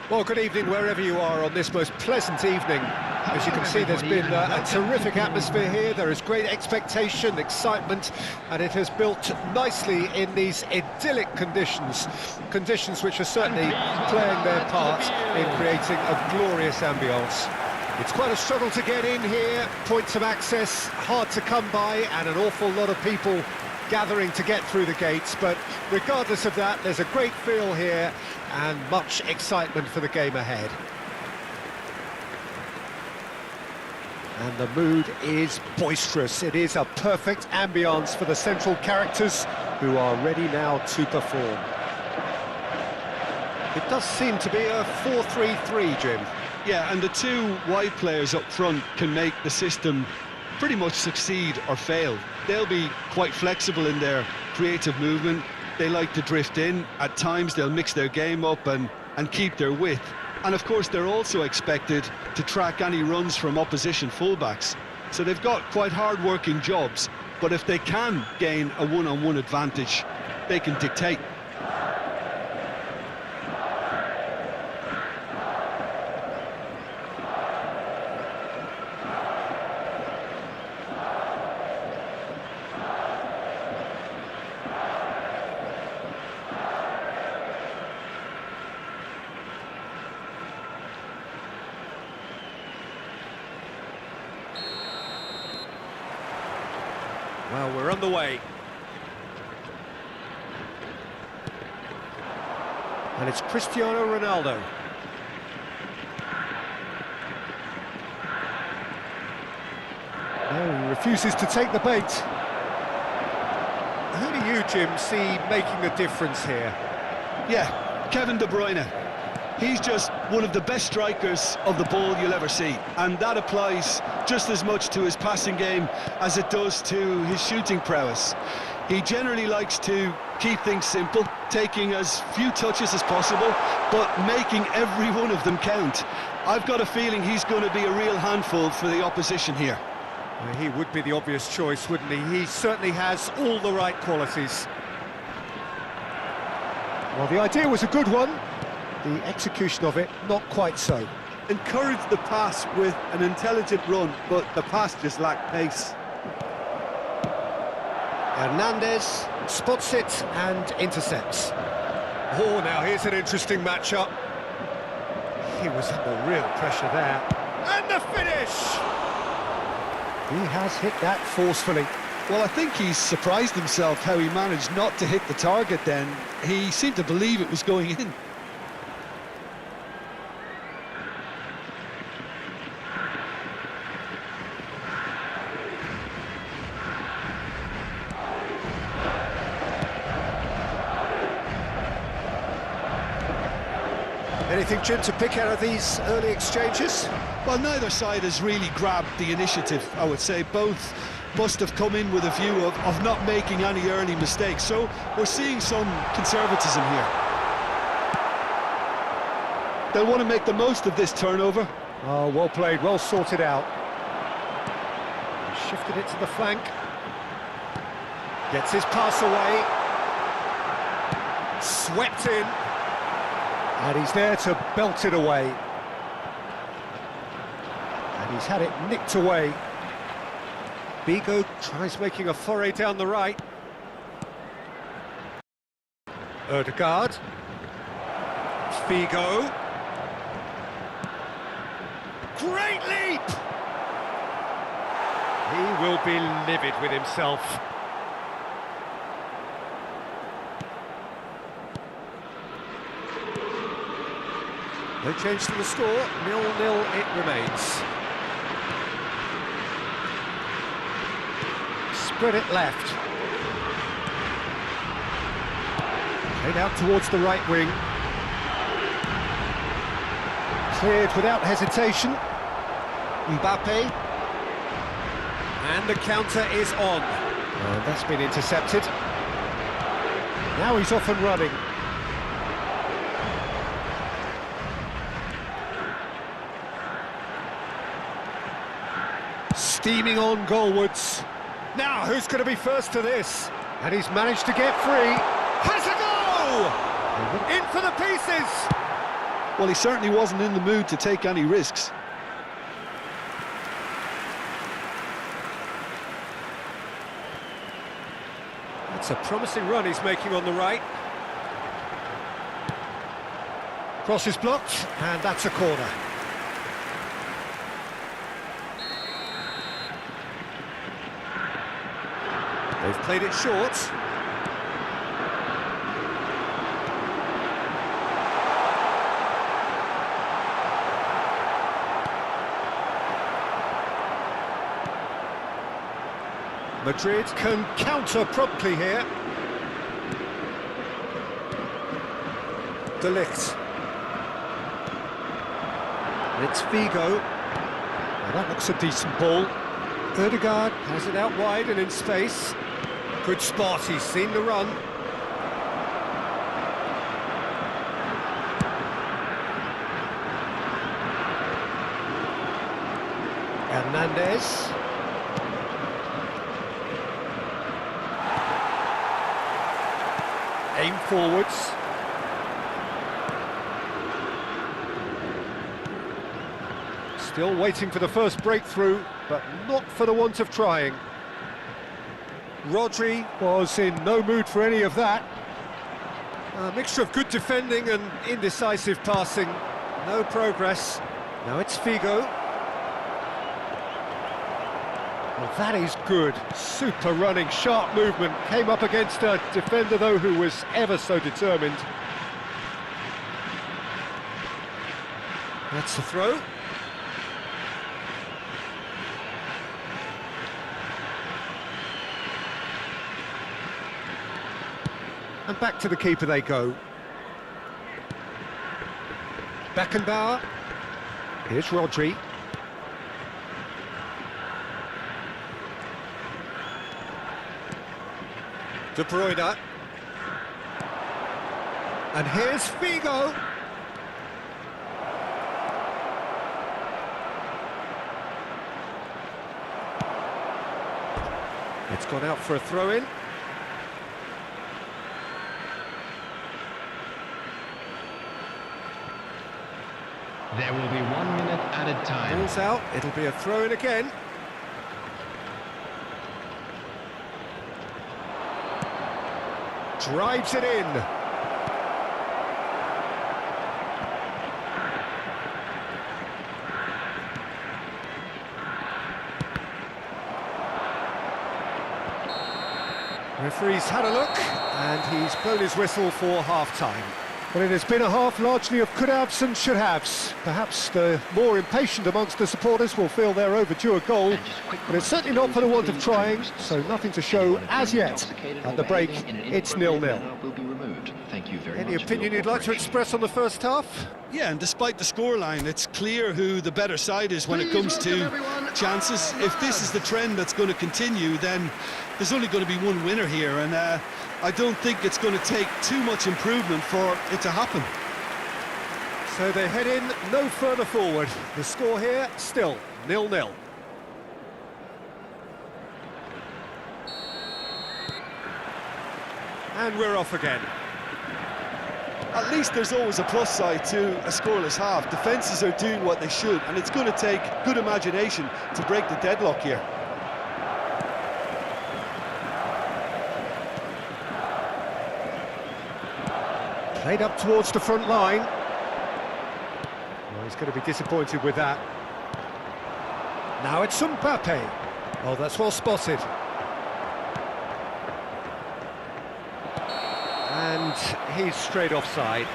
Well, good evening wherever you are on this most pleasant evening. As you can see, there's been a terrific atmosphere here. There is great expectation, excitement, and it has built nicely in these idyllic conditions. Conditions which are certainly playing their part in creating a glorious ambience. It's quite a struggle to get in here, points of access hard to come by, and an awful lot of people gathering to get through the gates, but regardless of that, there's a great feel here and much excitement for the game ahead. And the mood is boisterous. It is a perfect ambience for the central characters who are ready now to perform. It does seem to be a 4-3-3, Jim. Yeah, and the two wide players up front can make the system pretty much succeed or fail. They'll be quite flexible in their creative movement. They like to drift in. At times they'll mix their game up and keep their width. And of course they're also expected to track any runs from opposition fullbacks. So they've got quite hard-working jobs, but if they can gain a one-on-one advantage, they can dictate. Well, we're on the way. And it's Cristiano Ronaldo. No, he refuses to take the bait. Who do you, Jim, see making the difference here? Yeah, Kevin De Bruyne. He's just one of the best strikers of the ball you'll ever see, and that applies just as much to his passing game as it does to his shooting prowess. He generally likes to keep things simple, taking as few touches as possible, but making every one of them count. I've got a feeling he's going to be a real handful for the opposition here. Well, he would be the obvious choice, wouldn't he? He certainly has all the right qualities. Well, the idea was a good one. The execution of it, not quite so. Encouraged the pass with an intelligent run, but the pass just lacked pace. Hernandez spots it and intercepts. Oh, now here's an interesting matchup. He was under real pressure there. And the finish! He has hit that forcefully. Well, I think he's surprised himself how he managed not to hit the target then. He seemed to believe it was going in. Anything, Jim, to pick out of these early exchanges? Well, neither side has really grabbed the initiative, I would say. Both must have come in with a view of not making any early mistakes. So we're seeing some conservatism here. They'll want to make the most of this turnover. Oh, well played, well sorted out. Shifted it to the flank. Gets his pass away. Swept in. And he's there to belt it away. And he's had it nicked away. Figo tries making a foray down the right. Ødegaard. Figo. Great leap! He will be livid with himself. No change to the score, 0-0 it remains. Spread it left. Played out towards the right wing. Cleared without hesitation. Mbappe. And the counter is on. And that's been intercepted. Now he's off and running. Steaming on goalwards. Now, who's going to be first to this? And he's managed to get free. Has a goal! In for the pieces! Well, he certainly wasn't in the mood to take any risks. It's a promising run he's making on the right. Cross is blocked, and that's a corner. They've played it short. Madrid can counter promptly here. De Ligt. It's Figo. Now that looks a decent ball. Ødegaard has it out wide and in space. Good spot, he's seen the run. Hernandez. Aim forwards. Still waiting for the first breakthrough, but not for the want of trying. Rodri was in no mood for any of that. A mixture of good defending and indecisive passing. No progress. Now it's Figo. Well, that is good. Super running, sharp movement. Came up against a defender, though, who was ever so determined. That's the throw. And back to the keeper they go. Beckenbauer. Here's Rodri. De Bruyne. And here's Figo. It's gone out for a throw-in. There will be 1 minute added time. Ball's out, it'll be a throw-in again. Drives it in. Referee's had a look, and he's blown his whistle for half-time. Well, it has been a half largely of could-haves and should-haves. Perhaps the more impatient amongst the supporters will feel they're overdue a goal, but it's certainly not for the want of trying, so nothing to show as yet. At the break, it's 0-0. Any opinion you'd like to express on the first half? Yeah, and despite the scoreline, it's clear who the better side is when it comes to chances. If this is the trend that's going to continue, then there's only going to be one winner here, and I don't think it's going to take too much improvement for it to happen. So they head in no further forward. The score here, still 0-0. And we're off again. At least there's always a plus side to a scoreless half. Defences are doing what they should, and it's going to take good imagination to break the deadlock here. Played up towards the front line. Well, he's going to be disappointed with that. Now it's Mbappe. Oh, that's well spotted. And he's straight offside.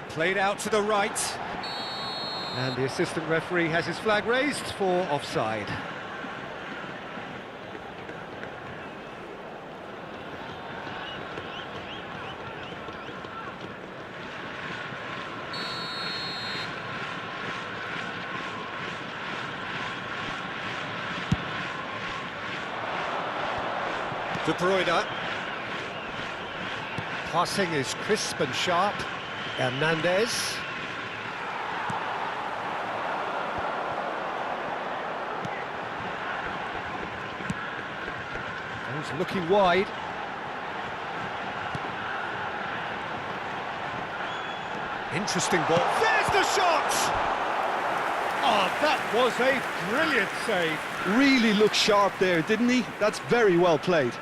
Played out to the right. And the assistant referee has his flag raised for offside. De Bruyne. Passing is crisp and sharp. Hernandez. He's looking wide. Interesting ball. There's the shot! Oh, that was a brilliant save. Really looked sharp there, didn't he? That's very well played.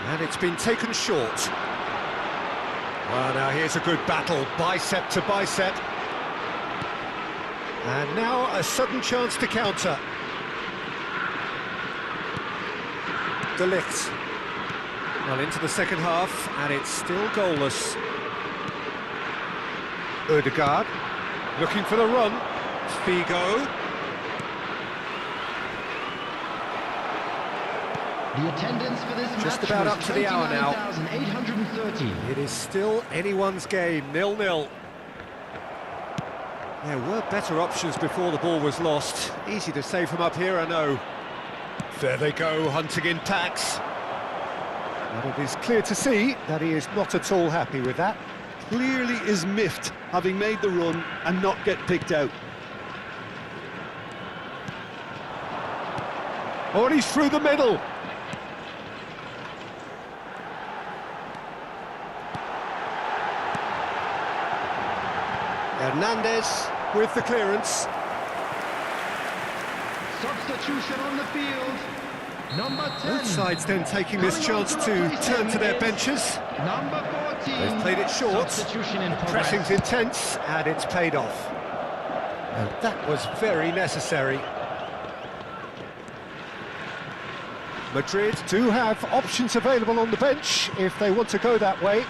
And it's been taken short. Well, now here's a good battle, bicep to bicep. And now a sudden chance to counter. De Ligt. Well, into the second half, and it's still goalless. Ødegaard, looking for the run. Figo. The attendance for this Just match about was up to the hour now. 29,830. It is still anyone's game, 0-0. There were better options before the ball was lost. Easy to say from up here, I know. There they go, hunting in packs. But it is clear to see that he is not at all happy with that. Clearly is miffed, having made the run and not get picked out. Oh, and he's through the middle. Hernandez with the clearance. Substitution on the field. Number 10. Both sides then taking this chance to turn to their benches. Number 14. They've played it short. Substitution in progress. Pressing's intense, and it's paid off. And that was very necessary. Madrid do have options available on the bench if they want to go that way.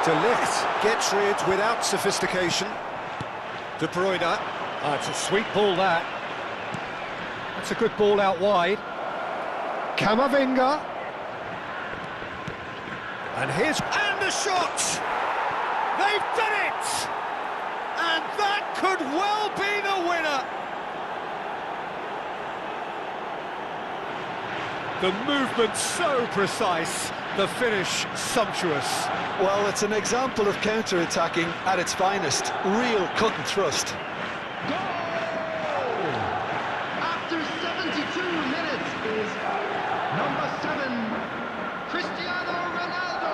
De Ligt gets rid without sophistication. De Bruyne. Oh, it's a sweet ball, that. That's a good ball out wide. Camavinga. And here's... And the shot! They've done it! And that could well be the winner! The movement so precise, the finish sumptuous. Well, it's an example of counter-attacking at its finest. Real cut and thrust. Goal! After 72 minutes is number 7, Cristiano Ronaldo.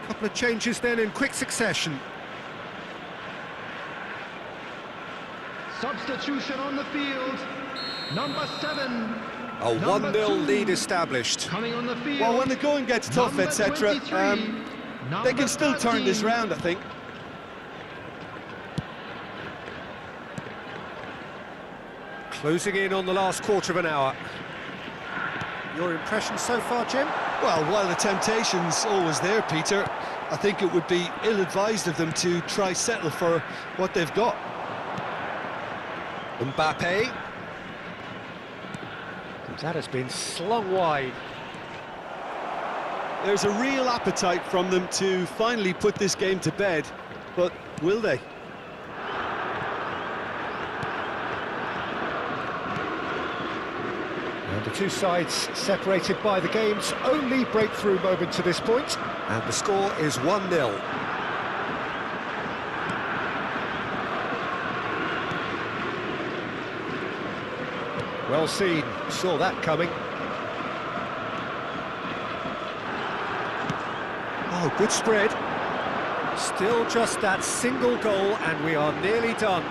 Couple of changes then in quick succession. Substitution on the field. Number 7. A Number 1-0 2. lead established. Coming on the field. Well, when the going gets tough, Number etc., 23. they can still turn this round, I think. Closing in on the last quarter of an hour. Your impression so far, Jim? Well, while the temptation's always there, Peter, I think it would be ill-advised of them to try settle for what they've got. Mbappe. That has been slung wide. There's a real appetite from them to finally put this game to bed, but will they? And the two sides separated by the game's only breakthrough moment to this point, and the score is 1-0. Well seen, saw that coming. Oh, good spread. Still just that single goal, and we are nearly done.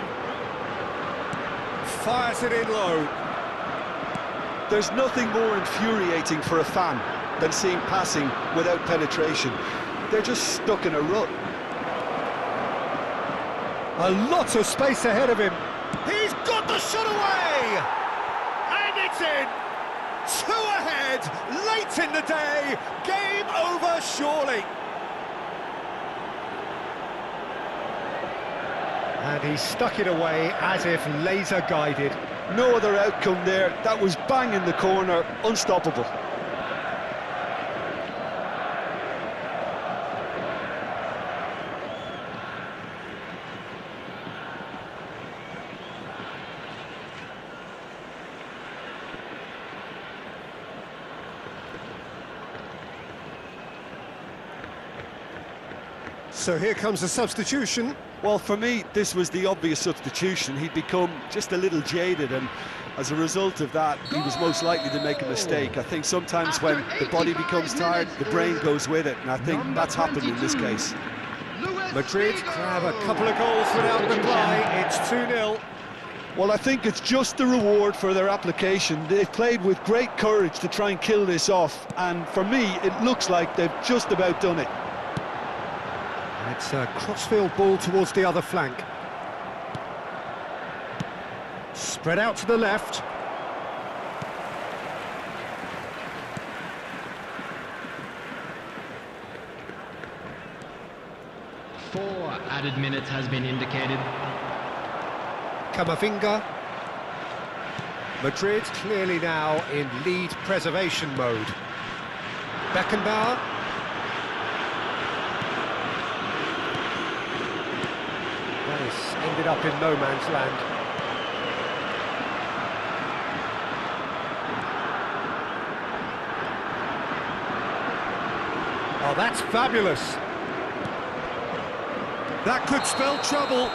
Fires it in low. There's nothing more infuriating for a fan than seeing passing without penetration. they're just stuck in a rut. A lot of space ahead of him. He's got the shot away! And it's in! 2 ahead, late in the day, game over surely. And he stuck it away as if laser guided. No other outcome there. That was bang in the corner, unstoppable. So here comes a substitution. Well, for me, this was the obvious substitution. He'd become just a little jaded, and as a result of that, he was most likely to make a mistake. I think sometimes when the body becomes tired, the brain goes with it, and I think that's happened in this case. Madrid grab a couple of goals without reply. It's 2-0. Well, I think it's just the reward for their application. They've played with great courage to try and kill this off, and for me, it looks like they've just about done it. It's a crossfield ball towards the other flank. Spread out to the left. Four added minutes has been indicated. Camavinga. Madrid clearly now in lead preservation mode. Beckenbauer. Ended up in no man's land. Oh, that's fabulous. That could spell trouble.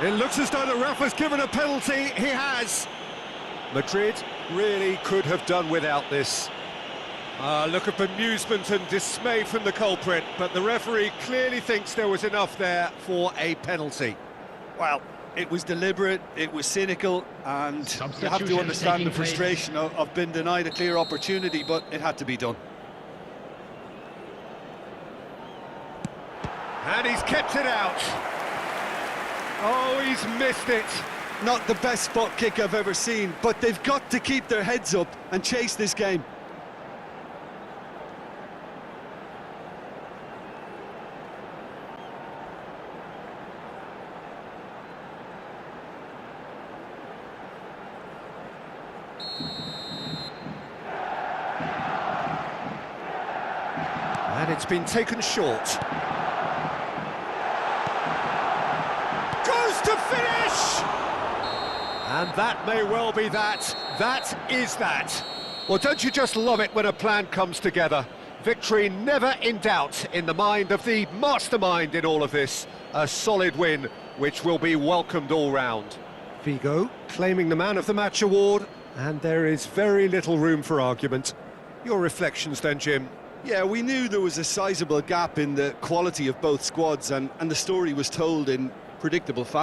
It looks as though the ref has given a penalty. He has. Madrid really could have done without this. Look of amusement and dismay from the culprit, but the referee clearly thinks there was enough there for a penalty. Well, it was deliberate, it was cynical, and you have to understand the frustration of being denied a clear opportunity, but it had to be done. And he's kept it out. Oh, he's missed it. Not the best spot kick I've ever seen, but they've got to keep their heads up and chase this game. And it's been taken short. Goes to finish! And that may well be that. That is that. Well, don't you just love it when a plan comes together? Victory never in doubt in the mind of the mastermind in all of this. A solid win, which will be welcomed all round. Figo claiming the Man of the Match award, and there is very little room for argument. Your reflections then, Jim? Yeah, we knew there was a sizable gap in the quality of both squads, and the story was told in predictable fashion.